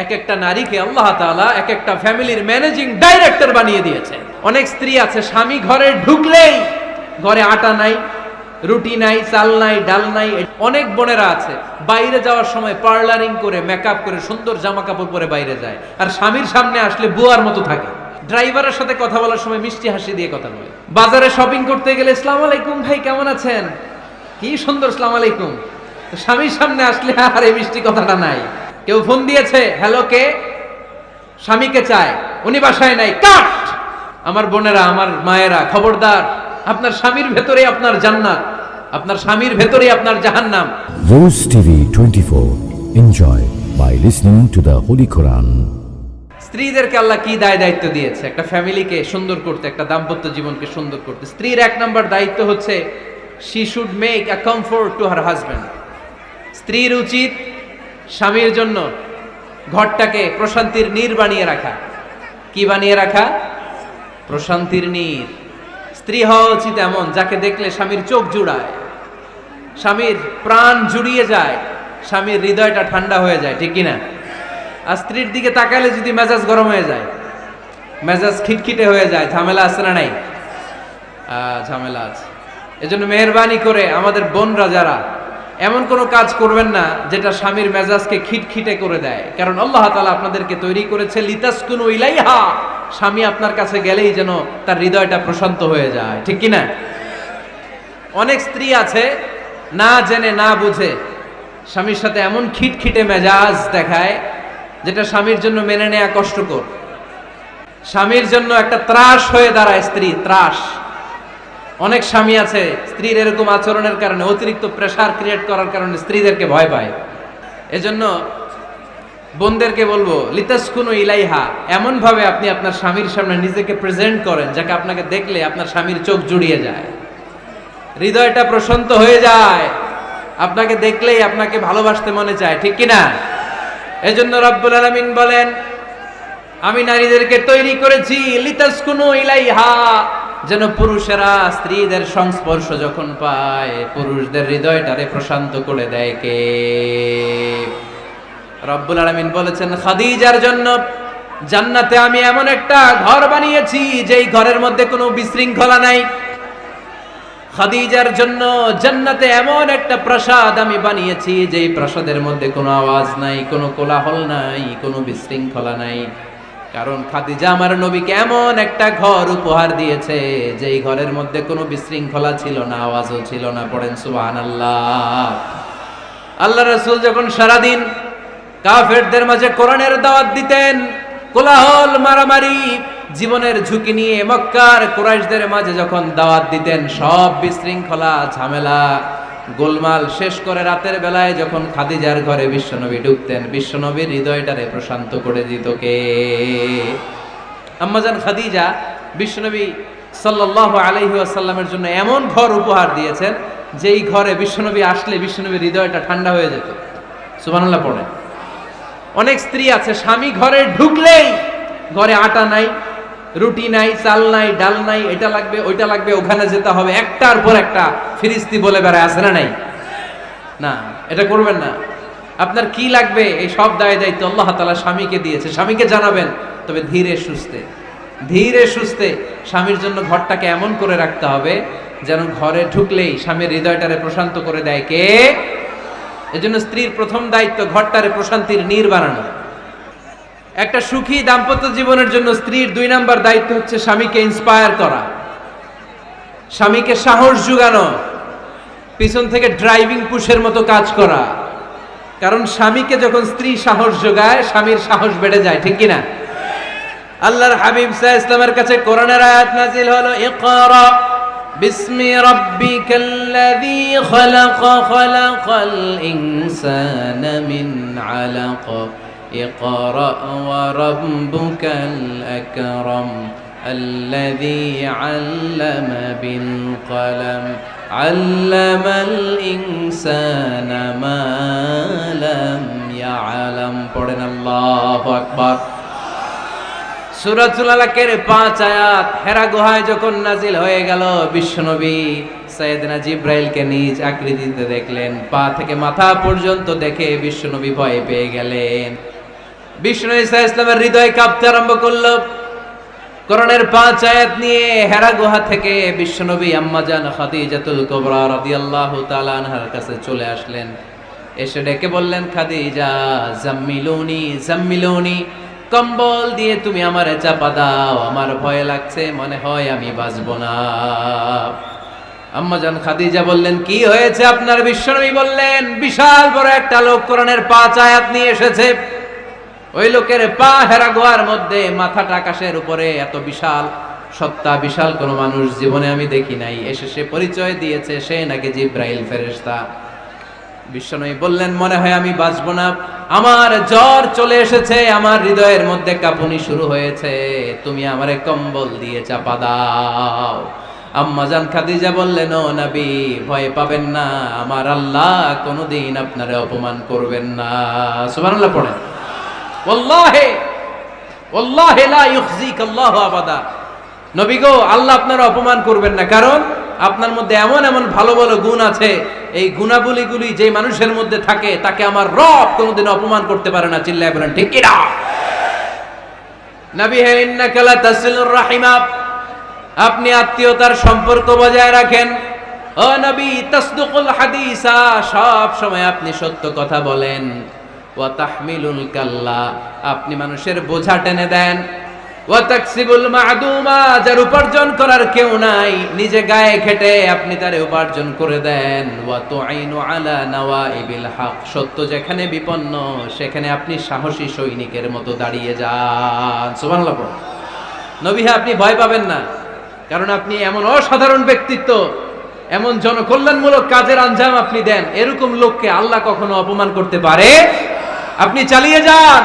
এক একটা নারীকে আল্লাহ তাআলা এক একটা ফ্যামিলির ম্যানেজিং ডাইরেক্টর বানিয়ে দিয়েছে। অনেক স্ত্রী আছে স্বামী ঘরে ঢুকলেই ঘরে আটা নাই, রুটি নাই, চাল নাই, ডাল নাই। অনেক বোনেরা আছে বাইরে যাওয়ার সময় পার্লারিং করে মেকআপ করে সুন্দর জামা কাপড় পরে বাইরে যায়, আর স্বামীর সামনে আসলে বুয়ার মতো থাকে। ড্রাইভারের সাথে কথা বলার সময় মিষ্টি হাসি দিয়ে কথা বলে। বাজারে শপিং করতে গেলে আসসালামু আলাইকুম ভাই কেমন আছেন, কি সুন্দর আসসালামু আলাইকুম। স্বামীর সামনে আসলে আর এই মিষ্টি কথাটা নাই। কেউ ফোন দিয়েছে, হ্যালো কে, স্বামীকে চায়, উনি বাসায় নাই, কাট। আমার বোনেরা, আমার মায়েরা, খবরদার, আপনার স্বামীর ভেতরে আপনার জান্নাত, আপনার স্বামীর ভেতরে আপনার জাহান্নাম। Rose TV 24. Enjoy by listening to the Holy Quran. স্ত্রীদেরকে আল্লাহ কি দায়িত্ব দিয়েছে একটা ফ্যামিলিকে সুন্দর করতে, একটা দাম্পত্য জীবনকে সুন্দর করতে। স্ত্রীর এক নম্বর দায়িত্ব হচ্ছে she should make a comfort to her husband. স্ত্রীর উচিত স্বামীর জন্য ঘরটাকে প্রশান্তির নীর বানিয়ে রাখা। কি বানিয়ে রাখা? প্রশান্তির নীর। স্ত্রী হওয়া উচিত এমন যাকে দেখলে স্বামীর চোখ জুড়ায়, স্বামীর প্রাণ জুড়িয়ে যায়, স্বামীর হৃদয়টা ঠান্ডা হয়ে যায়, ঠিক কিনা? আর স্ত্রীর দিকে তাকালে যদি মেজাজ গরম হয়ে যায়, মেজাজ খিটখিটে হয়ে যায়, ঝামেলা আছে না নাই? ঝামেলা আছে। এজন্য মেহেরবানি করে আমাদের বোনরা যারা এমন কোনো কাজ করবেন না যেটা স্বামীর মেজাজকে খিটখিটে করে দেয়, কারণ আল্লাহ তাআলা আপনাদেরকে তৈরি করেছে লিতাসকুনু ইলাইহা, স্বামী আপনার কাছে গেলেই যেন তার হৃদয়টা প্রশান্ত হয়ে যায়, ঠিক কিনা? অনেক স্ত্রী আছে না জেনে না বুঝে স্বামীর সাথে এমন খিটখিটে মেজাজ দেখায় যেটা স্বামীর জন্য মেনে নেওয়া কষ্টকর। স্বামীর জন্য একটা ত্রাস হয়ে দাঁড়ায় স্ত্রী, ত্রাস। অনেক স্বামী আছে স্ত্রীর এরকম আচরণের কারণে, অতিরিক্ত প্রেসার ক্রিয়েট করার কারণে স্ত্রীদেরকে ভয় পায়। এজন্য বোনদেরকে বলবো লিতাসকুনু ইলাইহা, এমন ভাবে আপনি আপনার স্বামীর সামনে নিজেকে প্রেজেন্ট করেন যাকে আপনাকে দেখলে আপনার স্বামীর চোখ জুড়িয়ে যায়, হৃদয়টা প্রশান্ত হয়ে যায়, আপনাকে দেখলেই আপনাকে ভালোবাসতে মনে চায়, ঠিক কিনা? এজন্য রব্বুল আলামিন বলেন আমি নারীদেরকে তৈরি করেছি লিতাসকুনু ইলাইহা, যেন পুরুষেরা স্ত্রীদের সংস্পর্শ যখন পায় পুরুষদের হৃদয়টারে প্রশান্ত করে দেয়। কে? রব্বুল আলামিন বলেছেন খাদিজার জন্য জান্নাতে আমি এমন একটা ঘর বানিয়েছি যেই ঘরের মধ্যে কোনো বিশৃঙ্খলা নাই। খাদিজার জন্য জান্নাতে এমন একটা প্রাসাদ আমি বানিয়েছি যেই প্রাসাদের মধ্যে কোনো আওয়াজ নাই, কোনো কোলাহল নাই, কোনো বিশৃঙ্খলা নাই। কারণ খাদিজা আমার নবীকে এমন একটা ঘর উপহার দিয়েছে যেই ঘরের মধ্যে কোনো বিশৃঙ্খলা ছিল না, আওয়াজও ছিল না। পড়েন সুবহানাল্লাহ। আল্লাহ রাসূল যখন সারাদিন কাফেরদের মাঝে কোরআনের দাওয়াত দিতেন, কোলাহল মারামারি জীবনের ঝুঁকি নিয়ে মক্কার কুরাইশদের মাঝে যখন দাওয়াত দিতেন, সব বিশৃঙ্খলা ঝামেলা গোলমাল শেষ করে রাতের বেলায় যখন খাদিজার ঘরে বিশ্বনবী ঢুকতেন, বিশ্বনবীর হৃদয়টারে প্রশান্ত করে দিত কে? আম্মাজান খাদিজা বিশ্বনবী সাল্লাল্লাহু আলাইহি ওয়াসাল্লামের জন্য এমন ঘর উপহার দিয়েছেন যেই ঘরে বিশ্বনবী আসলে বিশ্বনবীর হৃদয়টা ঠান্ডা হয়ে যেত। সুবহানাল্লাহ পড়েন। অনেক স্ত্রী আছে স্বামী ঘরে ঢুকলেই ঘরে আটা নাই, রুটি নাই, চাল নাই, ডাল নাই, এটা লাগবে ওইটা লাগবে, ওখানে যেতে হবে, একটার পর একটা ফিরিস্তি বলে বেড়ায়, আছে না নাই? না, এটা করবেন না। আপনার কি লাগবে এই সব দায়িত্ব আল্লাহ তাআলা স্বামীকে দিয়েছে, স্বামীকে জানাবেন। তবে ধীরে সুস্থে, ধীরে সুস্থে স্বামীর জন্য ঘরটাকে এমন করে রাখতে হবে যেন ঘরে ঢুকলেই স্বামীর হৃদয়টারে প্রশান্ত করে দেয় কে? এজন্য স্ত্রীর প্রথম দায়িত্ব ঘরটারে প্রশান্তির নীর বানানো। একটা সুখী দাম্পত্য জীবনের জন্য স্ত্রীর 2 নাম্বার দায়িত্ব হচ্ছে স্বামীকে ইন্সপায়ার করা, স্বামীকে সাহস জোগানো, পিছন থেকে ড্রাইভিং পুশের মতো কাজ করা। কারণ স্বামীকে যখন স্ত্রী সাহস যোগায় স্বামীর সাহস বেড়ে যায়, ঠিক কিনা? আল্লাহর হাবিব সাল্লাল্লাহু আলাইহি ওয়াসাল্লামের কাছে কোরআনের আয়াত নাযিল হলো, ইকরা বিসমি রাব্বিকাল্লাযী খালাক খালাকাল ইনসানা মিন আলাক ইকরা ওয়া রাব্বুকাল আকরাম আল্লাযী আল্লামা বিল কলম আল্লামাল ইনসানা মা লাম ইয়ালাম। পড়েন আল্লাহু আকবার। সূরাতুল আলাকের 5 আয়াত হেরা গুহায় যখন নাজিল হয়ে গেল, বিশ্বনবী সাইয়েদনা জিব্রাইলকে নিজ আকৃতিতে দেখলেন, পা থেকে মাথা পর্যন্ত দেখে বিশ্বনবী ভয় পেয়ে গেলেন। বিষ্ণু ঈসা ইসলামের হৃদয় কাঁপতে আরম্ভ করলো। কোরআনের 5 আয়াত নিয়ে হেরা গুহা থেকে বিশ্বনবী আম্মাজান খাদিজাতুল কুবরা রাদিয়াল্লাহু তাআলা আনহার কাছে চলে আসলেন। এসে ডেকে বললেন, খাদিজা জাম্মিলুনি জাম্মিলুনি, কম্বল দিয়ে তুমি আমারে চাপা দাও, আমার ভয় লাগছে, মনে হয় আমি বাঁচবো না। আম্মাজান খাদিজা বললেন, কি হয়েছে আপনার? বিশ্বনবী বললেন, বিশাল বড় একটা লোক কোরআনের 5 আয়াত নিয়ে এসেছে। ওই লোকের পা হেরা গুহার মধ্যে, মাথাটা আকাশের উপরে, এত বিশাল সত্তা, বিশাল কোন মানুষ জীবনে আমি দেখি নাই। এসে সে পরিচয় দিয়েছে সে নাকি জিব্রাইল ফেরেশতা। বিশ্বনবী বললেন, মনে হয় আমি বাঁচবো না, আমার জ্বর চলে এসেছে, আমার হৃদয়ের মধ্যে কাঁপুনি শুরু হয়েছে, তুমি আমারে কম্বল দিয়ে চাপা দাও। আম্মাজান খাদিজা বললেন, ও নবী, ভয় পাবেন না, আমার আল্লাহ কোনোদিন আপনারে অপমান করবেন না। সুবহানাল্লাহ পড়েন। ওয়াল্লাহি ওয়াল্লাহি লা ইউখজিক আল্লাহু আবাদা। নবী গো, আল্লাহ আপনারা অপমান করবেন না, কারণ আপনার মধ্যে এমন এমন ভালো ভালো গুণ আছে, এই গুণাবলীগুলি যে মানুষের মধ্যে থাকে তাকে আমার রব কোনোদিন অপমান করতে পারে না। চিল্লায় বলেন ঠিক কি না? নবী হে, ইন্নাকা লা তাসিলুর রাহিমা, আপনি আত্মীয়তার সম্পর্ক বজায় রাখেন। ও নবী, তাসদুকুল হাদিসা, সব সময় আপনি সত্য কথা বলেন। ওয়া তাহমিলুল কাল্লা, আপনি মানুষের বোঝা টেনে দেন। ওয়া তাকসিবুল মা'দুমা, যার উপার্জন করার কেউ নাই, নিজে গায়ে খেটে আপনি তারে উপার্জন করে দেন। ওয়া তুঈনু আলা নাওয়াইবিল হক, সত্য যেখানে বিপন্ন সেখানে আপনি সাহসী সৈনিকের মতো দাঁড়িয়ে যান। সুবহানাল্লাহ। নবী হে, আপনি ভয় পাবেন না, কারণ আপনি এমন অসাধারণ ব্যক্তিত্ব, এমন জনকল্যাণমূলক কাজের আঞ্জাম আপনি দেন, এরকম লোককে আল্লাহ কখনো অপমান করতে পারে? আপনি চালিয়ে যান,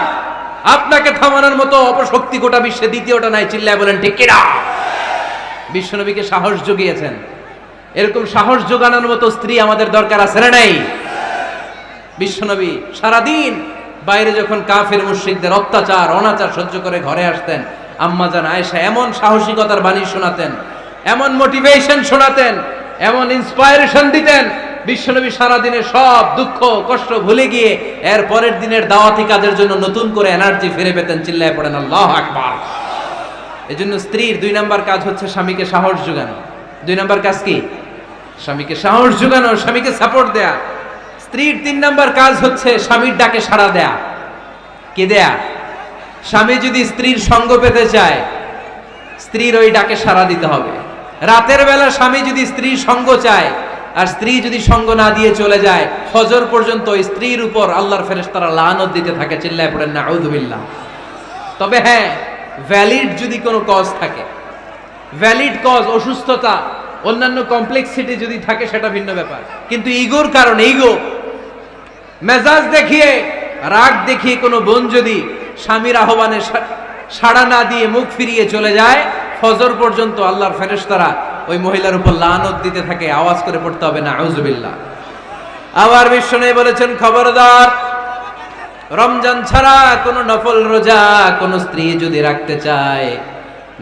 আপনাকে থামানোর মতো অপশক্তি গোটা বিশ্বে দ্বিতীয়টা নাই। চিল্লায় বলেন ঠিক কি না? বিশ্বনবীকে সাহস জুগিয়েছেন, এরকম সাহস জোগানোর মতো স্ত্রী আমাদের দরকার আছে না নাই? বিশ্বনবী সারাদিন বাইরে যখন কাফের মুশরিকদের অত্যাচার অনাচার সহ্য করে ঘরে আসতেন, আম্মাজান আয়েশা এমন সাহসিকতার বাণী শোনাতেন, এমন মোটিভেশন শোনাতেন, এমন ইন্সপায়ারেশন দিতেন, বিশ্বনবী সারাদিনে সব দুঃখ কষ্ট ভুলে গিয়ে এর পরের দিনের দাওয়াতি কাজের জন্য নতুন করে এনার্জি ফিরে পেতেন। চিল্লায় পড়েন আল্লাহু আকবার। এজন্য স্ত্রীর 2 নাম্বার কাজ হচ্ছে স্বামীকে সাহস যোগানো। 2 নাম্বার কাজ কি? স্বামীকে সাহস যোগানো, স্বামীকে সাপোর্ট দেয়া। স্ত্রীর 3 নাম্বার কাজ হচ্ছে স্বামীর ডাকে সাড়া দেয়া। কি দেয়া? স্বামী যদি স্ত্রীর সঙ্গ পেতে চায়, স্ত্রীর ওই ডাকে সাড়া দিতে হবে। রাতের বেলা স্বামী যদি স্ত্রীর সঙ্গ চায়, আর স্ত্রী যদি সঙ্গ না দিয়ে চলে যায়, ফজর পর্যন্ত স্ত্রীর উপর আল্লাহর ফেরেশতারা লানত দিতে থাকে। চিল্লায় পড়েন নাউযু বিল্লাহ। তবে হ্যাঁ, ভ্যালিড যদি কোনো কজ থাকে, ভ্যালিড কজ, অসুস্থতা, অন্যান্য কমপ্লেক্সিটি যদি থাকে, সেটা ভিন্ন ব্যাপার। কিন্তু ইগোর কারণে, ইগো, মেজাজ দেখিয়ে, রাগ দেখিয়ে কোনো বোন যদি স্বামীর আহ্বানে সাড়া না দিয়ে মুখ ফিরিয়ে চলে যায়, ফজর পর্যন্ত আল্লাহর ফেরেশতারা ওই মহিলার উপর লানত দিতে থাকে। আওয়াজ করে পড়তে হবে নাউযু বিল্লাহ। আবার বিশ্বনবী বলেছেন, খবরদার, রমজান ছাড়া কোন নফল রোজা কোন স্ত্রী যদি রাখতে চায়,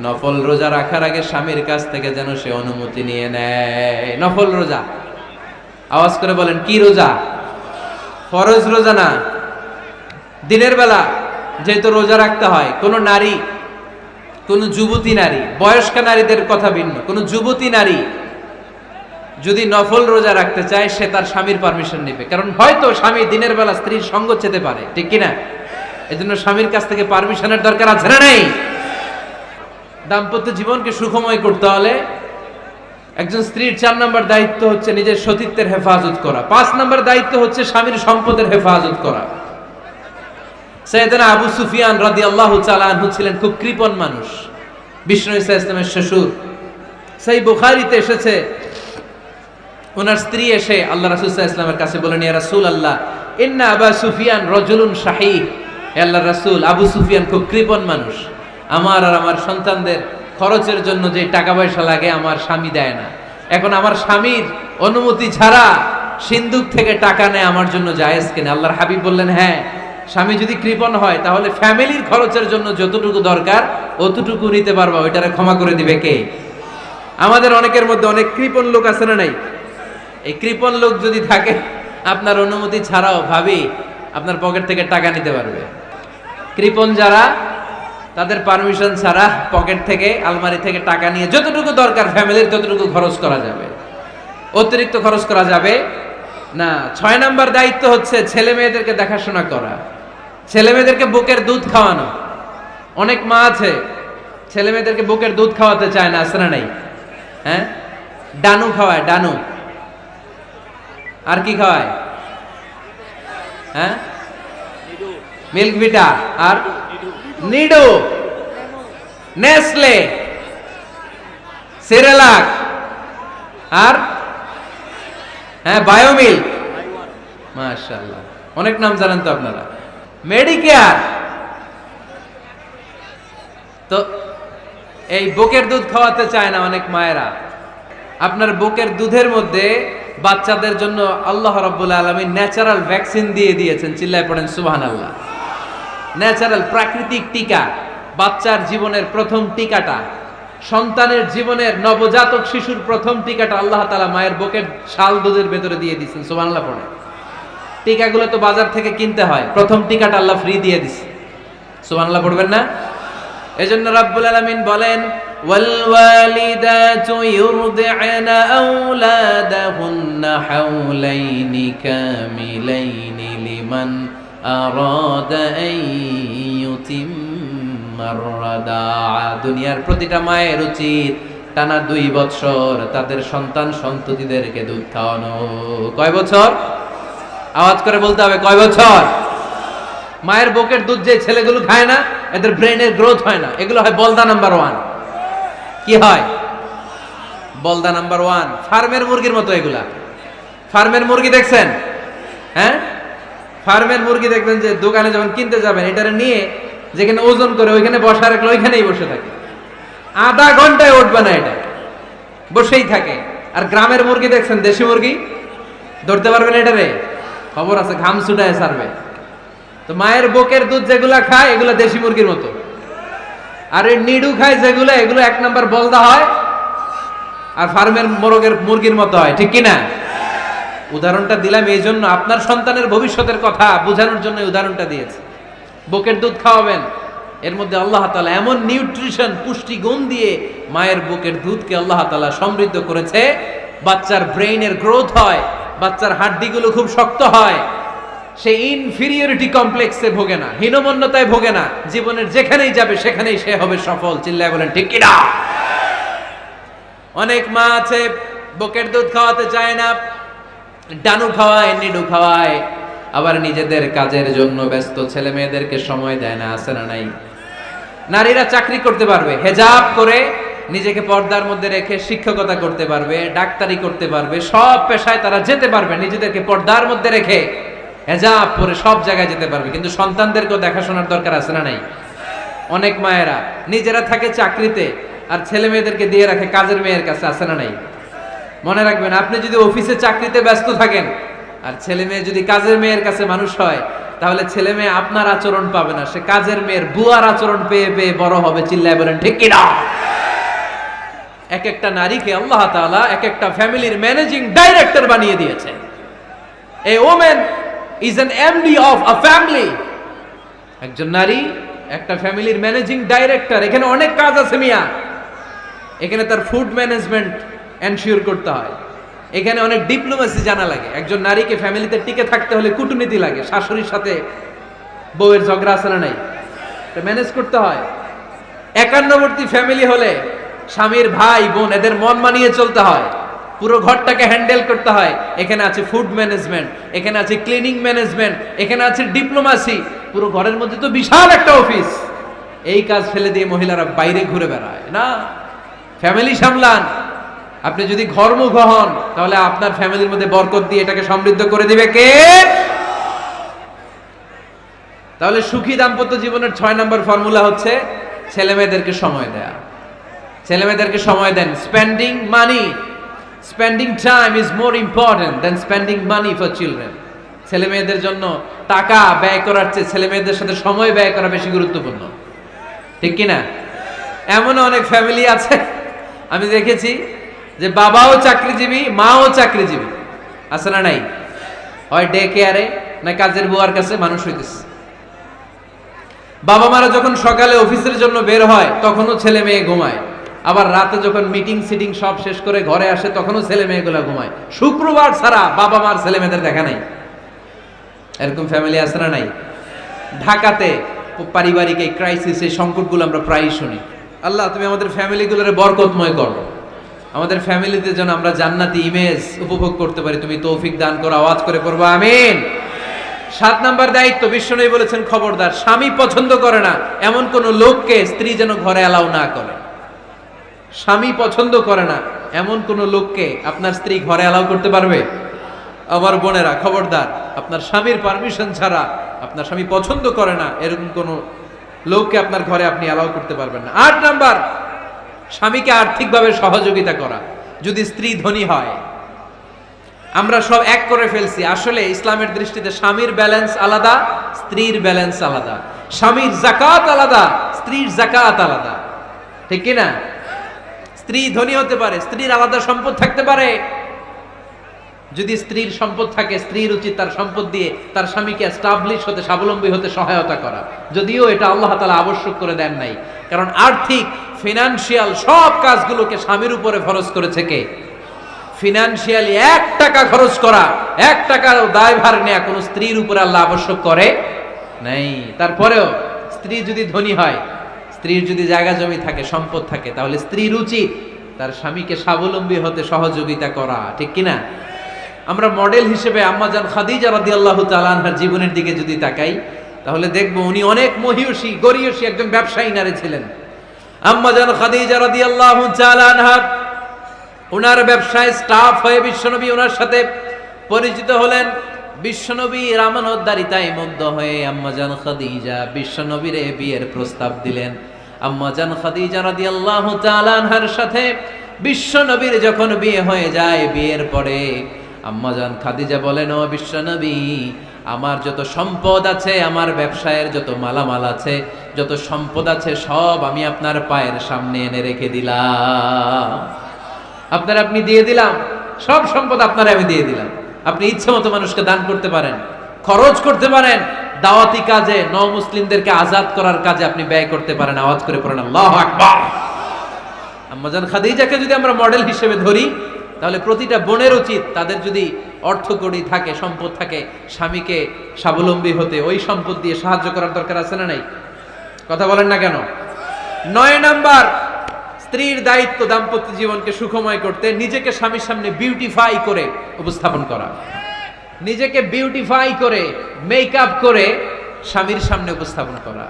নফল রোজা রাখার আগে স্বামীর কাছ থেকে যেন সে অনুমতি নিয়ে নেয়। নফল রোজা, আওয়াজ করে বলেন কি রোজা? ফরজ রোজা না। দিনের বেলা যেহেতু রোজা রাখতে হয়, কোন নারী, কোন যুবতী নারী, বয়স্কা নারীদের কথা ভিন্ন, কোন যুবতী নারী যদি নফল রোজা রাখতে চায়, সে তার স্বামীর পারমিশন নেবে। কারণ হয়তো স্বামী দিনের বেলা স্ত্রীর সঙ্গ চেতে পারে, ঠিক কিনা? এজন্য স্বামীর কাছ থেকে পারমিশনের দরকার আছে না নেই? দাম্পত্য জীবনকে সুখময় করতে হলে একজন স্ত্রীর 4 নম্বর দায়িত্ব হচ্ছে নিজের সতীত্বের হেফাজত করা। 5 নম্বর দায়িত্ব হচ্ছে স্বামীর সম্পদের হেফাজত করা। সাইয়েদনা আবু সুফিয়ান রাদিয়াল্লাহু তাআলা আনহু ছিলেন খুব কৃপণ মানুষ, বিষ্ণু ঈসা ইসলামের শ্বশুর। সহিহ বুখারীতে এসেছে, ওনার স্ত্রী এসে আল্লাহ রাসূল সাল্লাল্লাহু আলাইহি ওয়াসাল্লামের কাছে বলেন, ইয়া রাসূলুল্লাহ, ইন্না আবা সুফিয়ান রাজুলুন শাহীহ। হে আল্লাহর রাসূল, আবু সুফিয়ান খুব কৃপণ মানুষ, আমার আর আমার সন্তানদের খরচের জন্য যে টাকা পয়সা লাগে আমার স্বামী দেয় না। এখন আমার স্বামীর অনুমতি ছাড়া সিন্ধুক থেকে টাকা নেয় আমার জন্য জায়েজ কিনা? আল্লাহর হাবিব বললেন, হ্যাঁ, স্বামী যদি কৃপণ হয় তাহলে ফ্যামিলির খরচের জন্য যতটুকু দরকার অতটুকু নিতে পারবা, ওইটারে ক্ষমা করে দিবে কে? আমাদের অনেকের মধ্যে অনেক কৃপণ লোক আছে না নাই? এই কৃপণ লোক যদি থাকে, আপনার অনুমতি ছাড়াও ভাবি আপনার পকেট থেকে টাকা নিতে পারবে। কৃপণ যারা, তাদের পারমিশন ছাড়া পকেট থেকে, আলমারি থেকে টাকা নিয়ে যতটুকু দরকার ফ্যামিলির ততটুকু খরচ করা যাবে, অতিরিক্ত খরচ করা যাবে না। 6 নাম্বার দায়িত্ব হচ্ছে ছেলে মেয়েদেরকে দেখাশোনা করা, ছেলে মেয়েদেরকে বুকের দুধ খাওয়ানো। অনেক মা আছে ছেলে মেয়েদেরকে বুকের দুধ খাওয়াতে চায় না, আছে না নাই? হ্যাঁ, ডানু খাওয়ায়, ডানু। আর কি খাওয়ায়? হ্যাঁ, মিল্ক ভিটা, আর নিডো, নেসলে, সেরেলাক, আর হ্যাঁ বায়োমিল্ক। মাশাআল্লাহ, অনেক নাম জানেন তো আপনারা। মেডিকেয়ার। তো এই বুকের দুধ খাওয়াতে চায় না অনেক মায়েরা। আপনার বুকের দুধের মধ্যে বাচ্চাদের জন্য আল্লাহ রাব্বুল আলামিন ন্যাচারাল ভ্যাকসিন দিয়ে দিয়েছেন। চিল্লায় পড়েন সুবহানাল্লাহ। ন্যাচারাল, প্রাকৃতিক টিকা, বাচ্চার জীবনের প্রথম টিকাটা, সন্তানের জীবনের নবজাতক শিশুর প্রথম টিকাটা আল্লাহ তাআলা মায়ের বুকের শাল দুধের ভেতরে দিয়ে দিয়েছেন। সুবহানাল্লাহ পড়ে। টিকাগুলো তো বাজার থেকে কিনতে হয়, প্রথম টিকাটা আল্লাহ ফ্রি দিয়ে দিছে। সুবহানাল্লাহ পড়বেন না? এজন্য রাব্বুল আলামিন বলেন, ওয়াল ওয়ালিদাতু ইউরদি'না আওলাদাহুন্না হাওলাইনি কামিলাইনি লিমান আরাদা আন ইউতিম্মার রাদাআ। দুনিয়ার প্রতিটা মায়ের উচিত টানা 2 বছর তাদের সন্তান সন্ততিদেরকে দুধ খাওয়ানো। কয় বছর? আওয়াজ করে বলতে হবে, কয় বছর? মায়ের বুকের দুধ যে ছেলেগুলো খায় না, এদের ব্রেনের গ্রোথ হয় না। এগুলো হয় বলদা নাম্বার 1। কি হয়? বলদা নাম্বার 1। ফার্মের মুরগির মতো এগুলা। ফার্মের মুরগি দেখছেন? হ্যাঁ, ফার্মের মুরগি দেখবেন যে দোকানে যখন কিনতে যাবেন, এটারে নিয়ে যেখানে ওজন করে ওইখানে বসা রাখলে ওইখানেই বসে থাকে, আধা ঘন্টায় উঠবে না, এটা বসেই থাকে। আর গ্রামের মুরগি দেখছেন, দেশি মুরগি, ধরতে পারবেন এটারে? খবর আছে, ঘাম ছুটায় ছাড়বে। তো মায়ের বুকের দুধ যেগুলা খায় এগুলা দেশি মুরগির মতো, আর এই নিডু খায় যেগুলো, এগুলো 1 নাম্বার বলদা হয়, আর ফার্মের মোরগের মুরগির মতো হয়। ঠিক কিনা? উদাহরণটা দিলাম এই জন্য, আপনার সন্তানের ভবিষ্যতের কথা বোঝানোর জন্য উদাহরণটা দিয়েছে। বুকের দুধ খাওয়াবেন, এর মধ্যে আল্লাহ তাআলা এমন নিউট্রিশন, পুষ্টি গুণ দিয়ে মায়ের বুকের দুধকে আল্লাহ তাআলা সমৃদ্ধ করেছে। বাচ্চার ব্রেইনের গ্রোথ হয়, বাচ্চার হাড্ডিগুলো খুব শক্ত হয়, সে ইনফিরিয়রিটি কমপ্লেক্সে ভোগে না, হীনমন্যতায় ভোগে না। জীবনের যেখানেই যাবে সেখানেই সে হবে সফল। চিল্লায় বলেন ঠিক কিনা? অনেক মা আছে বুকের দুধ খাওয়াতে চায় না, ডানু খাওয়ায়, নিডু খাওয়ায়, আবার নিজেদের কাজের জন্য ব্যস্ত, ছেলে মেয়েদেরকে সময় দেয় না। আছে না নাই? নারীরা চাকরি করতে পারবে, হেজাব করে নিজেকে পর্দার মধ্যে রেখে শিক্ষকতা করতে পারবে, ডাক্তারি করতে পারবে, সব পেশায় তারা যেতে পারবে, নিজেদেরকে পর্দার মধ্যে রেখে হেজাব পরে সব জায়গায় যেতে পারবে। কিন্তু সন্তানদেরকেও দেখাশোনার দরকার আছে না নাই? অনেক মায়েরা নিজেরা থাকে চাকরিতে আর ছেলে মেয়েদেরকে দিয়ে রাখে কাজের মেয়ের কাছে। আছে না নাই? মনে রাখবেন, আপনি যদি অফিসে চাকরিতে ব্যস্ত থাকেন আর ছেলে মেয়ে যদি কাজের মেয়ের কাছে মানুষ হয়, তাহলে ছেলে মেয়ে আপনার আচরণ পাবে না, সে কাজের মেয়ের বুয়ার আচরণ পেয়ে পেয়ে বড় হবে। চিল্লায় বলেন ঠিক কিনা? এক একটা নারীকে আল্লাহ তাআলা এক একটা ফ্যামিলির ম্যানেজিং ডাইরেক্টর বানিয়ে দিয়েছে। A women is an MD of a family. একজন নারী একটা ফ্যামিলির ম্যানেজিং ডাইরেক্টর। এখানে অনেক কাজ আছে মিয়া। এখানে তার ফুড ম্যানেজমেন্ট এনশিওর করতে হয়, এখানে অনেক ডিপ্লোমেসি জানা লাগে। একজন নারীকে ফ্যামিলিতে টিকে থাকতে হলে কূটনীতি লাগে, শাশুড়ির সাথে বউয়ের ঝগড়া আছে না নাই, এটা ম্যানেজ করতে হয়। একান্নবর্তী ফ্যামিলি হলে স্বামীর ভাই বোন এদের মন মানিয়ে চলতে হয়, পুরো ঘরটাকে হ্যান্ডেল করতে হয়। এখানে আছে ফুড ম্যানেজমেন্ট, এখানে আছে ক্লিনিং ম্যানেজমেন্ট, এখানে আছে ডিপ্লোমাসি। পুরো ঘরের মধ্যে তো বিশাল একটা অফিস। এই কাজ ফেলে দিয়ে মহিলারা বাইরে ঘুরে বেড়ায় না। ফ্যামিলি সামলান। আপনি যদি ঘরমুখ হন তাহলে আপনার ফ্যামিলির মধ্যে বরকত দিয়ে এটাকে সমৃদ্ধ করে দিবে কে? তাহলে সুখী দাম্পত্য জীবনের 6 নম্বর ফর্মুলা হচ্ছে ছেলে মেয়েদেরকে সময় দেয়া। ছেলে মেয়েদেরকে সময় দেন। Spending money, spending time is more important than spending money for children. ছেলে মেয়েদের জন্য টাকা ব্যয় করার চেয়ে ছেলে মেয়েদের সাথে সময় ব্যয় করা বেশি গুরুত্বপূর্ণ। ঠিক কিনা? এমন অনেক ফ্যামিলি আছে আমি দেখেছি যে বাবাও চাকরিজীবী, মাও চাকরিজীবী। আছে না নাই? হয় ডে কেয়ারে না কাজের বুয়ার কাছে মানুষ হইতেছে। বাবা মারা যখন সকালে অফিসের জন্য বের হয় তখনও ছেলে মেয়ে ঘুমায়, আবার রাতে যখন মিটিং সিটিং সব শেষ করে ঘরে আসে তখনও ছেলে মেয়েগুলো ঘুমায়। শুক্রবার ছাড়া বাবা মার ছেলে মেয়েদের দেখা নাই। এরকম ফ্যামিলি আছে না নাই? ঢাকাতে পারিবারিক এই ক্রাইসিস, এই সংকটগুলো আমরা প্রায়ই শুনি। আল্লাহ তুমি আমাদের ফ্যামিলিগুলোরে বরকতময় করো, আমাদের ফ্যামিলিতে যেন আমরা জান্নাতি ইমেজ উপভোগ করতে পারি, তুমি তৌফিক দান করো। আওয়াজ করে পড়বো আমিন। 7 নাম্বার দায়িত্ব, বিশ্বনবী বলেছেন খবরদার, স্বামী পছন্দ করে না এমন কোন লোককে স্ত্রী যেন ঘরে অ্যালাউ না করে। স্বামী পছন্দ করে না এমন কোন লোককে আপনার স্ত্রী ঘরে অ্যালাউ করতে পারবে? আমার বোনেরা খবরদার, আপনার স্বামীর পারমিশন ছাড়া, আপনার স্বামী পছন্দ করে না এরকম কোন লোককে আপনার ঘরে আপনি অ্যালাউ করতে পারবেন না। 8 নাম্বার, স্বামীকে আর্থিকভাবে সহযোগিতা করা। যদি স্ত্রী ধনী হয়, আমরা সব এক করে ফেলছি, আসলে ইসলামের দৃষ্টিতে স্বামীর ব্যালেন্স আলাদা, স্ত্রীর ব্যালেন্স আলাদা। স্বামীর যাকাত আলাদা, স্ত্রীর যাকাত আলাদা, ঠিক কি না? স্ত্রী ধনী হতে পারে, স্ত্রীর আলাদা সম্পদ থাকতে পারে। যদি স্ত্রীর সম্পদ থাকে, স্ত্রীর উচিত তার সম্পদ দিয়ে তার স্বামীকে এস্টাবলিশ হতে, স্বাবলম্বী হতে সহায়তা করা। যদিও এটা আল্লাহ তাআলা আবশ্যক করে দেন নাই, কারণ আর্থিক ফিনান্সিয়াল সব কাজগুলোকে স্বামীর উপরে ফরজ করেছে কে? ফিনান্সিয়ালি 1 টাকা খরচ করা, 1 টাকার দায়ভার নেয়া কোন স্ত্রীর উপরে আল্লাহ আবশ্যক করে নাই। তারপরেও স্ত্রী যদি ধনী হয়, স্ত্রীর যদি জায়গা জমি থাকে, সম্পদ থাকে, তাহলে স্ত্রীর উচিত তার স্বামীকে স্বাবলম্বী হতে সহযোগিতা করা, ঠিক কিনা? আমরা মডেল হিসেবে আম্মাজান খাদিজা রাদিয়াল্লাহু তাআলা আনহার জীবনের দিকে যদি তাকাই, তাহলে দেখব উনি অনেক মহিয়সী, গরিয়সী একজন ব্যবসায়ী নারী ছিলেন। আম্মাজান খাদিজা রাদিয়াল্লাহু তাআলা আনহা ওনার ব্যবসায় স্টাফ হয়ে বিশ্বনবী ওনার সাথে পরিচিত হলেন। বিশ্বনবীর আমানতদারিতায় মুগ্ধ হয়ে আম্মাজান খাদিজা বিশ্বনবীরে বিয়ের প্রস্তাব দিলেন। আম্মাজান খাদিজা রাদিয়াল্লাহু তাআলা আনহার সাথে বিশ্বনবীর যখন বিয়ে হয়ে যায়, বিয়ের পরে আম্মাজান খাদিজা বলেন, ও বিশ্বনবী, আমার যত সম্পদ আছে, আমার ব্যবসায়ের যত মালামাল আছে, যত সম্পদ আছে, সব আমি আপনার পায়ের সামনে এনে রেখে দিলাম। আপনি দিয়ে দিলাম, সব সম্পদ আপনারা আমি দিয়ে দিলাম। আপনি ইচ্ছে মতো মানুষকে দান করতে পারেন, খরচ করতে পারেন, দাওয়াতি কাজে, মুসলিমদেরকে আজাদ করার কাজে আপনি ব্যয় করতে পারেন। আওয়াজ করে পড়েন আল্লাহু আকবার। আম্মাজান খাদিজাকে যদি আমরা মডেল হিসেবে ধরি, তাহলে প্রতিটা বোনের উচিত তাদের যদি অর্থকড়ি থাকে, সম্পদ থাকে, স্বামীকে স্বাবলম্বী হতে ওই সম্পদ দিয়ে সাহায্য করার দরকার আছে না নাই? কথা বলেন না কেন? 9 নাম্বার, স্ত্রীর দায়িত্ব দাম্পত্য জীবনকে সুখময় করতে নিজেকে স্বামীর সামনে বিউটিফাই করে উপস্থাপন করা। নিজেকে বিউটিফাই করে, মেকআপ করে স্বামীর সামনে উপস্থাপন করা।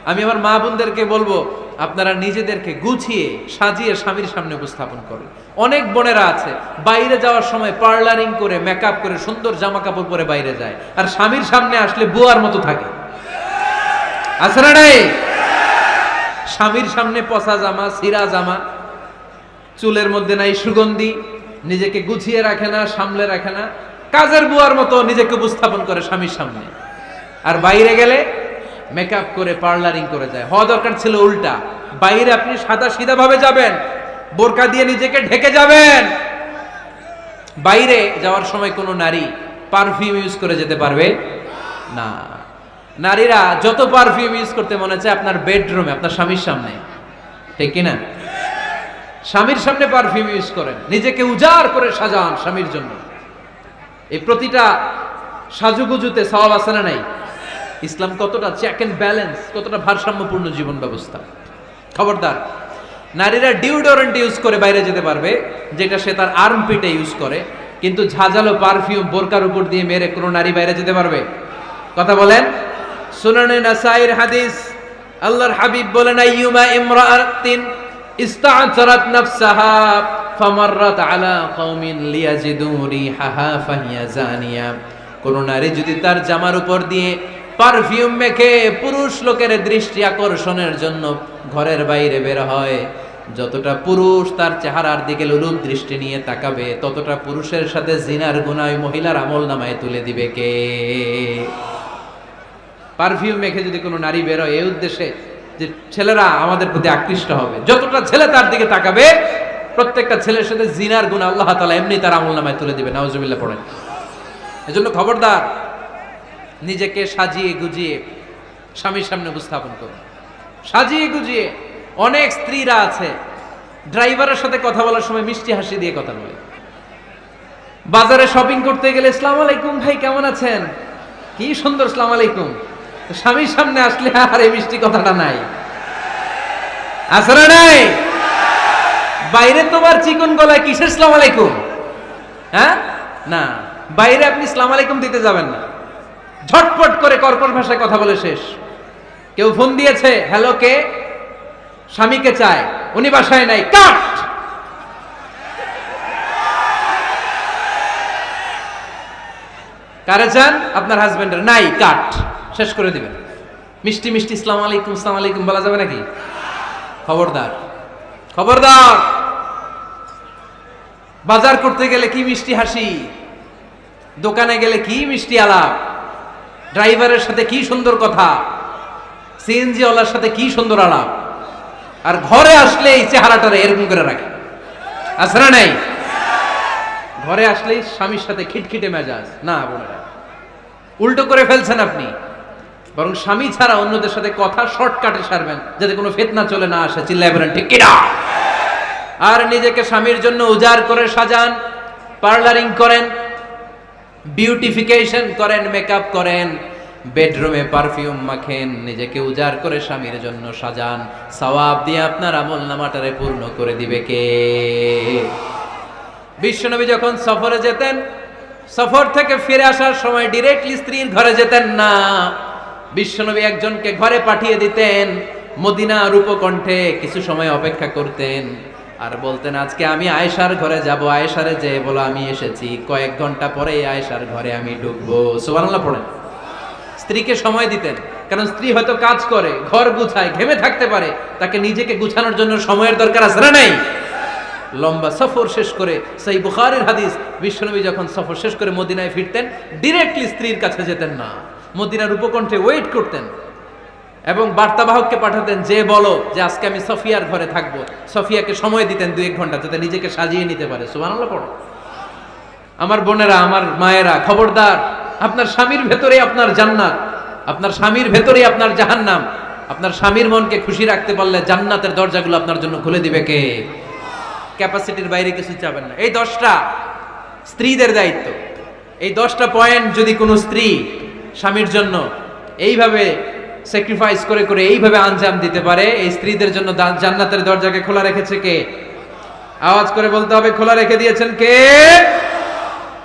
আমি আমার মা বোনদেরকে বলবো, আপনারা নিজেদেরকে গুছিয়ে সাজিয়ে স্বামীর সামনে উপস্থাপন করেন। অনেক বোনেরা আছে বাইরে যাওয়ার সময় পার্লারিং করে, মেকআপ করে, সুন্দর জামা কাপড় পরে বাইরে যায়, আর স্বামীর সামনে আসলে বুয়ার মতো থাকে। আছে না নাই? স্বামীর সামনে পচা জামা, ছিঁড়া জামা, চুলের মধ্যে নাই সুগন্ধি, নিজেকে গুছিয়ে রাখে না, সামলে রাখে না, কাজের বুয়ার মতো নিজেকে উপস্থাপন করে স্বামীর সামনে। আর বাইরে গেলে মেকআপ করে, পার্লারিং করে যায়। হওয়া দরকার ছিল উল্টা, বাইরে আপনি সাদা সিধা ভাবে যাবেন, বোরকা দিয়ে নিজেকে ঢেকে যাবেন। বাইরে যাওয়ার সময় কোনো নারী পারফিউম ইউজ করে যেতে পারবে না। নারীরা যত পারফিউম ইউজ করতে মনে চায় আপনার বেডরুমে, আপনার স্বামীর সামনে, ঠিক কিনা? স্বামীর সামনে পারফিউম ইউজ করেন, নিজেকে উজাড় করে সাজান স্বামীর জন্য। এই প্রতিটা সাজুগুজুতে সওয়াব আছে না নাই? ইসলাম কতটা চেক এন্ড ব্যালেন্স, কতটা ভারসাম্যপূর্ণ জীবন ব্যবস্থা। খবরদার, নারীরা ডিওডোরেন্ট ইউজ করে বাইরে যেতে পারবে, যেটা সে তার আর্মপিটে ইউজ করে, কিন্তু ঝাঁঝালো পারফিউম বোরকার উপর দিয়ে মেরে কোনো নারী বাইরে যেতে পারবে? কথা বলেন। সুনানে নাসাইর হাদিস, আল্লাহর হাবিব বলেন, আইয়ুমা ইমরাআতিন ইস্তা'তারাত নাফসাহা ফামাররাত আলা কওমিন লিয়াজিদু রিহাহা ফাহিয়া জানিয়া। কোন নারী যদি তার জামার উপর দিয়ে পারফিউম মেখে পুরুষ লোকের দৃষ্টি আকর্ষণের জন্য ঘরের বাইরে বের হয়, যতটা পুরুষ তার চেহারার দিকে লোলুপ দৃষ্টি নিয়ে তাকাবে, ততটা পুরুষের সাথে জিনার গুনাহ ওই মহিলার আমলনামায় তুলে দিবে কে? পারফিউম মেখে যদি কোনো নারী বের হয় এই উদ্দেশ্যে যে ছেলেরা আমাদের প্রতি আকৃষ্ট হবে, যতটা ছেলে তার দিকে তাকাবে, প্রত্যেকটা ছেলের সাথে জিনার গুনাহ আল্লাহ তাআলা এমনি তার আমলনামায় তুলে দিবে। নাউজুবিল্লাহ পড়েন। এজন্য খবরদার, নিজেকে সাজিয়ে গুজিয়ে স্বামীর সামনে উপস্থাপন করুন, সাজিয়ে গুজিয়ে। অনেক স্ত্রীরা আছে ড্রাইভারের সাথে কথা বলার সময় মিষ্টি হাসি দিয়ে কথা বলে। বাজারে শপিং করতে গেলে আসসালামু আলাইকুম ভাই কেমন আছেন, কি সুন্দর আসসালামু আলাইকুম। তো স্বামীর সামনে আসলে আর এই মিষ্টি কথাটা নাই, আসলে নাই। বাইরে তোমার চিকন গলায় কিসের আসসালামু আলাইকুম, হ্যাঁ না, বাইরে আপনি আসসালামু আলাইকুম দিতে যাবেন না, ঝটপট করে কর্কশ ভাষায় কথা বলে শেষ। কেউ ফোন দিয়েছে, হ্যালো কে, স্বামীকে চায়, উনি বাসায় নাই, কাট। কারে চান, আপনার হাজবেন্ডের, নাই, কাট, শেষ করে দিবেন। মিষ্টি মিষ্টি আসসালামু আলাইকুম আসসালামু আলাইকুম বলা যাবে নাকি? খবরদার, খবরদার। বাজার করতে গেলে কি মিষ্টি হাসি, দোকানে গেলে কি মিষ্টি আলাপ, ড্রাইভারের সাথে কি সুন্দর কথা, সিএনজি ওয়ালার সাথে কি সুন্দর আলাপ, আর ঘরে আসলেই চেহারাটারে এরকম করে রাখে, আছে না নাই? ঘরে আসলেই স্বামীর সাথে খিটখিটে মেজাজ। না বোনেরা, উল্টো করে ফেলছেন আপনি। বরং স্বামী ছাড়া অন্যদের সাথে কথা শর্টকাটে সারবেন, যাতে কোনো ফিতনা চলে না আসে। চিল্লায় বলেন ঠিক কিনা? আর নিজেকে স্বামীর জন্য উজাড় করে সাজান, পার্লারিং করেন, বিউটিফিকেশন করেন, মেকআপ করেন, বেডরুমে পারফিউম মাখেন, নিজেকে উজাড় করে স্বামীর জন্য সাজান। সওয়াব দিয়ে আপনার আমল নামাটারে পূর্ণ করে দিবে কে? বিশ্বনবী যখন সফরে যেতেন, সফর থেকে ফিরে আসার সময় ডিরেক্টলি স্ত্রীর ঘরে যেতেন না। বিশ্বনবী একজনকে ঘরে পাঠিয়ে দিতেন, মদিনা রূপকণ্ঠে কিছু সময় অপেক্ষা করতেন, আর বলতেন আজকে আমি আয়েশার ঘরে যাব, আয়েশারে যে বলো আমি এসেছি। কয়েক ঘন্টা পরে আয়েশার ঘরে আমি ঢুকবো। সুবহানাল্লাহ পড়েন। স্ত্রীকে সময় দিতেন, কারণ স্ত্রী হয়তো কাজ করে, ঘর গুছায়, ঘেমে থাকতে পারে, তাকে নিজেকে গুছানোর জন্য সময়ের দরকার আছে না নাই? লম্বা সফর শেষ করে, সেই বুখারীর হাদিস, বিশ্বনবী যখন সফর শেষ করে মদিনায় ফিরতেন, ডিরেক্টলি স্ত্রীর কাছে যেতেন না, মদিনার উপকণ্ঠে ওয়েট করতেন এবং বার্তাবাহককে পাঠাতেন, যে বলো যে আজকে আমি সফিয়ার ঘরে থাকবো। সফিয়াকে সময় দিতেন 2-1 ঘন্টা, যাতে নিজেকে সাজিয়ে নিতে পারে। সুবহানাল্লাহ পড়ো। আমার বোনেরা, আমার মায়েরা, খবরদার, আপনার স্বামীর ভেতরে আপনার জান্নাত, আপনার স্বামীর ভেতরে আপনার জাহান্নাম। আপনার স্বামীর মনকে খুশি রাখতে পারলে জান্নাতের দরজাগুলো আপনার জন্য খুলে দিবে কে? ক্যাপাসিটির বাইরে কিছু চাবেন না। এই 10টা স্ত্রীদের দায়িত্ব। এই 10টা পয়েন্ট যদি কোনো স্ত্রী স্বামীর জন্য এইভাবে স্যাক্রিফাইস করে করে এইভাবে আঞ্জাম দিতে পারে, এই স্ত্রীদের জন্য জান্নাতের দরজাকে খোলা রেখেছে কে? আওয়াজ করে বলতে হবে, খোলা রেখে দিয়েছেন কে?